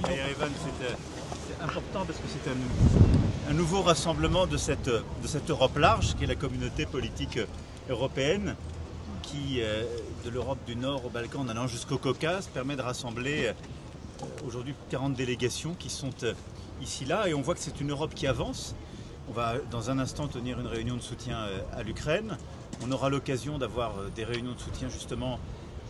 Evan, c'est important parce que c'est un nouveau rassemblement de cette Europe large qui est la communauté politique européenne qui, de l'Europe du Nord au Balkan en allant jusqu'au Caucase, permet de rassembler aujourd'hui 40 délégations qui sont ici là et on voit que c'est une Europe qui avance. On va dans un instant tenir une réunion de soutien à l'Ukraine. On aura l'occasion d'avoir des réunions de soutien justement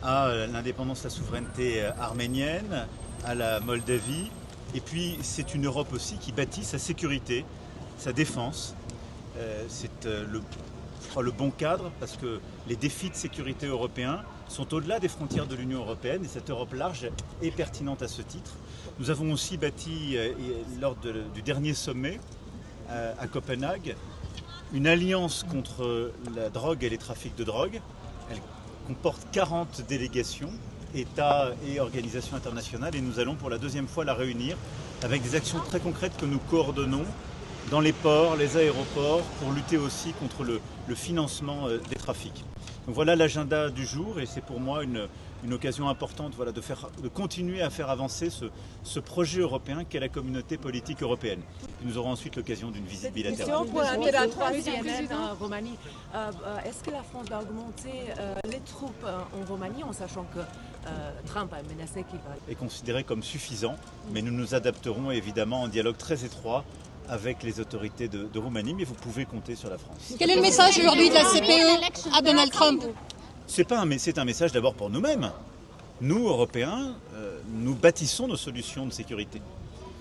à l'indépendance, la souveraineté arménienne, à la Moldavie. Et puis c'est une Europe aussi qui bâtit sa sécurité, sa défense. C'est le bon cadre parce que les défis de sécurité européens sont au-delà des frontières de l'Union européenne et cette Europe large est pertinente à ce titre. Nous avons aussi bâti lors du dernier sommet à Copenhague une alliance contre la drogue et les trafics de drogue. Elle comporte 40 délégations, États et organisations internationales et nous allons pour la deuxième fois la réunir avec des actions très concrètes que nous coordonnons dans les ports, les aéroports pour lutter aussi contre le financement des trafics. Donc voilà l'agenda du jour et c'est pour moi une occasion importante de continuer à faire avancer ce projet européen qu'est la communauté politique européenne. Et nous aurons ensuite l'occasion d'une visite bilatérale. Pour l'impératrice en Roumanie, est-ce que la France va augmenter les troupes en Roumanie en sachant que Trump a menacé qu'il va... Est considéré comme suffisant, mais nous nous adapterons évidemment en dialogue très étroit avec les autorités de Roumanie, mais vous pouvez compter sur la France. Quel est le message aujourd'hui de la CPE à Donald Trump? C'est un message d'abord pour nous-mêmes. Nous, Européens, nous bâtissons nos solutions de sécurité.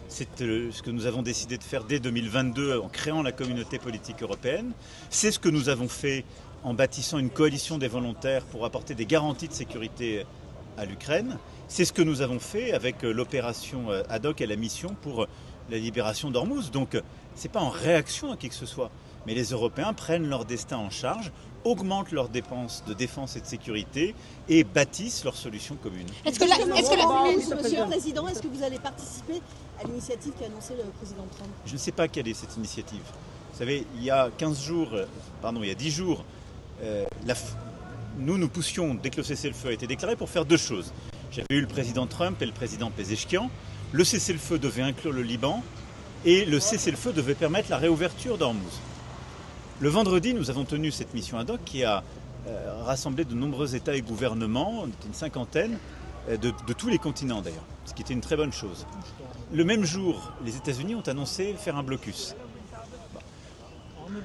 C'est ce que nous avons décidé de faire dès 2022 en créant la communauté politique européenne. C'est ce que nous avons fait en bâtissant une coalition des volontaires pour apporter des garanties de sécurité à l'Ukraine. C'est ce que nous avons fait avec l'opération ad hoc et la mission pour la libération d'Ormuz. Donc ce n'est pas en réaction à qui que ce soit, mais les Européens prennent leur destin en charge, augmentent leurs dépenses de défense et de sécurité et bâtissent leurs solutions communes. Monsieur le Président, est-ce que vous allez participer à l'initiative qu'a annoncée le Président Trump? Je ne sais pas quelle est cette initiative. Vous savez, il y a 10 jours, nous poussions, dès que le cessez-le-feu a été déclaré, pour faire deux choses. J'avais eu le président Trump et le président Pezeshkian. Le cessez-le-feu devait inclure le Liban et le cessez-le-feu devait permettre la réouverture d'Ormuz. Le vendredi, nous avons tenu cette mission ad hoc qui a rassemblé de nombreux États et gouvernements, une cinquantaine, de tous les continents d'ailleurs, ce qui était une très bonne chose. Le même jour, les États-Unis ont annoncé faire un blocus.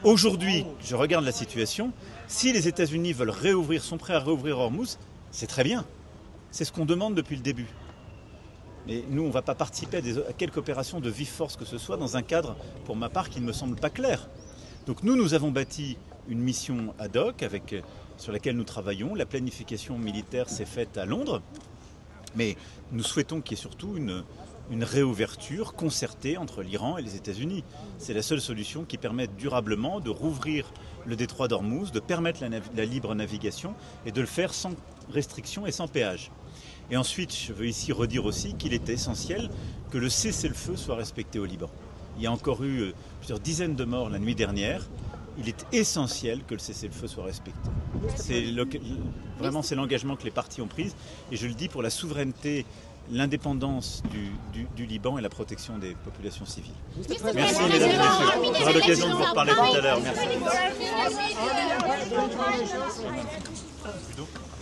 Aujourd'hui, je regarde la situation, si les États-Unis sont prêts à réouvrir Ormuz, c'est très bien. C'est ce qu'on demande depuis le début. Mais nous, on ne va pas participer à quelque opération de vive force que ce soit dans un cadre, pour ma part, qui ne me semble pas clair. Donc nous avons bâti une mission ad hoc sur laquelle nous travaillons. La planification militaire s'est faite à Londres, mais nous souhaitons qu'il y ait surtout une réouverture concertée entre l'Iran et les États-Unis. C'est la seule solution qui permette durablement de rouvrir le détroit d'Ormuz, de permettre la libre navigation et de le faire sans restriction et sans péage. Et ensuite, je veux ici redire aussi qu'il est essentiel que le cessez-le-feu soit respecté au Liban. Il y a encore eu plusieurs dizaines de morts la nuit dernière. Il est essentiel que le cessez-le-feu soit respecté. C'est l'engagement que les partis ont pris. Et je le dis pour la souveraineté, l'indépendance du Liban et la protection des populations civiles. Merci mesdames et messieurs. On aura l'occasion de vous reparler tout à l'heure. Merci.